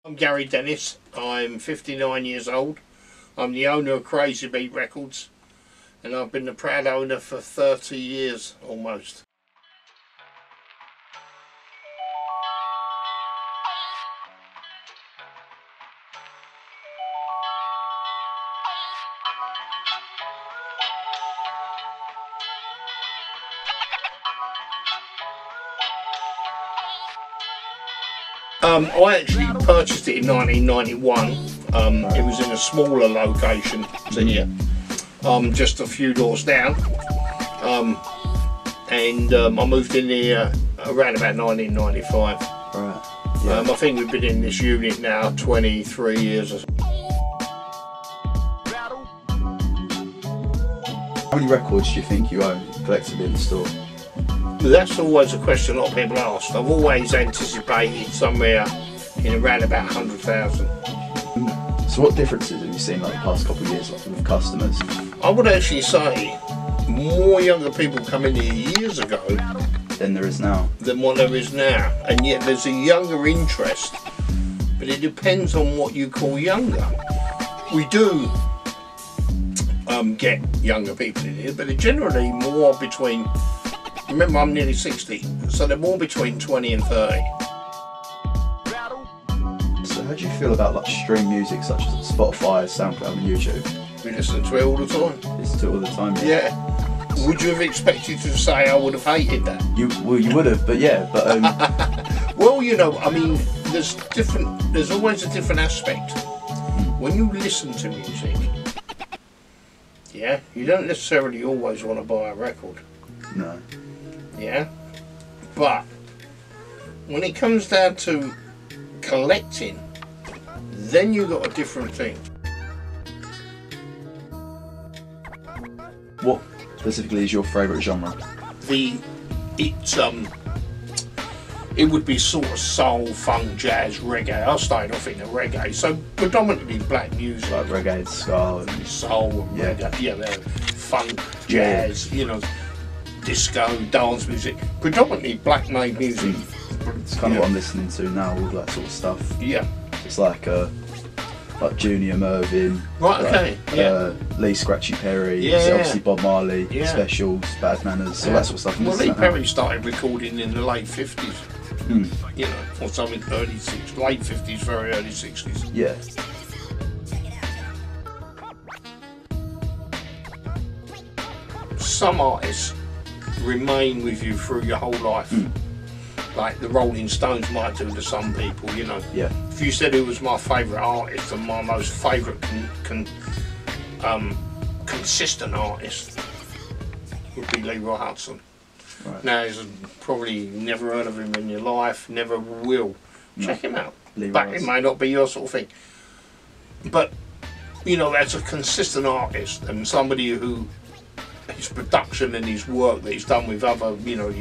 I'm Gary Dennis. I'm 59 years old. I'm the owner of Crazy Beat Records, and I've been the proud owner for 30 years almost. I actually purchased it in 1991. It was in a smaller location to here, just a few doors down, and I moved in here around about 1995. Right. Yeah. I think we've been in this unit now 23 years or so. How many records do you think you own collectively in the store? That's always a question a lot of people ask. I've always anticipated somewhere in around about 100,000. So what differences have you seen like the past couple of years with customers? I would actually say more younger people come in here years ago Than there is now. than what there is now, and yet there's a younger interest, but it depends on what you call younger. We do get younger people in here, but they're generally more between, remember I'm nearly 60, so they're more between 20 and 30. So how do you feel about like stream music such as Spotify, SoundCloud and YouTube? We listen to it all the time. Listen to it all the time. Yeah. Would you have expected to say I would have hated that? You would have, but yeah, but Well, you know, I mean, there's always a different aspect. When you listen to music, yeah, you don't necessarily always want to buy a record. no. Yeah, but when it comes down to collecting, then you got a different thing. What specifically is your favourite genre? It would be sort of soul, funk, jazz, reggae. I started off in the reggae, so predominantly black music, Like reggae, ska and soul, and yeah. reggae, yeah, funk, jazz, you know, disco, dance music, predominantly black made music. it's kind of what I'm listening to now, all that sort of stuff. Yeah. It's like Junior Mervyn, Right, like, okay, yeah. Lee Scratchy Perry, Yeah, obviously Bob Marley, yeah. Specials, Bad Manners, all that sort of stuff. I'm Well, listening Lee to that now. Perry started recording in the late 50s, you know, or something early 60s, late 50s, very early 60s. Yeah. Some artists remain with you through your whole life. Like the Rolling Stones might do to some people, you know. Yeah. If you said who was my favourite artist and my most favourite consistent artist would be Leroy Hudson. Right. Now, he's probably never heard of him in your life, never will. No. Check him out. Leroy But it Hudson. may not be your sort of thing. But, you know, that's a consistent artist and somebody who his production and his work that he's done with other, you know,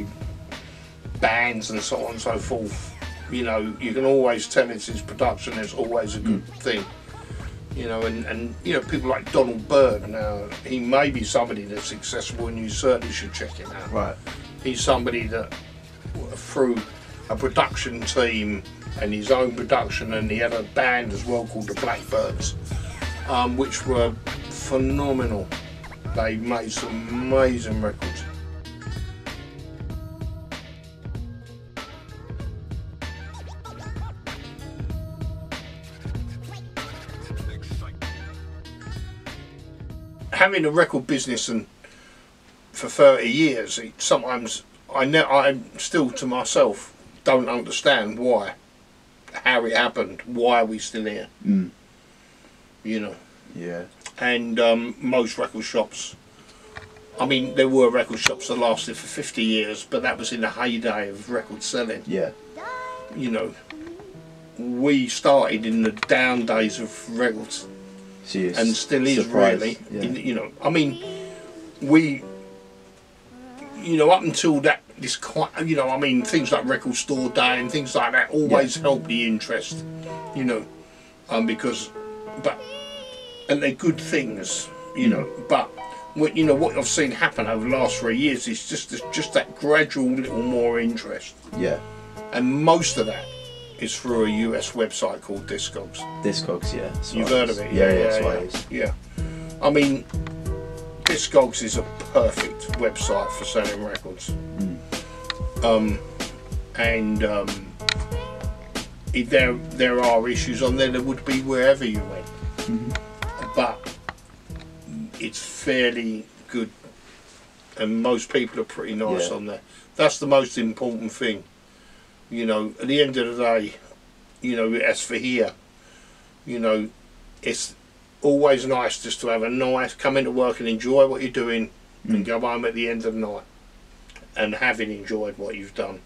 bands and so on and so forth, you know, you can always tell it's his production is always a good thing. You know, and you know, people like Donald Byrd, now he may be somebody that's successful and you certainly should check him out. Right. He's somebody that through a production team and his own production, and he had a band as well called the Blackbirds, which were phenomenal. They made some amazing records. Having a record business and for 30 years, sometimes I'm still to myself don't understand how it happened, why are we still here? You know. Yeah. And most record shops, I mean, there were record shops that lasted for 50 years, but that was in the heyday of record selling. Yeah. You know, we started in the down days of records. And still is really, yeah. you know, I mean, we, you know, up until that, you know, I mean, things like Record Store Day and things like that always help the interest, you know, because, and they're good things, you know, but what, you know, what I've seen happen over the last 3 years is just that gradual little more interest. Yeah. And most of that is through a US website called Discogs. Discogs, yeah. That's You've what heard it of is. it? Yeah, that's what it is. Yeah. I mean, Discogs is a perfect website for selling records. There are issues on there would be wherever you went, but it's fairly good, and most people are pretty nice on there. That's the most important thing. You know, at the end of the day, you know, as for here, you know, it's always nice just to have a nice, come into work and enjoy what you're doing and go home at the end of the night and having enjoyed what you've done.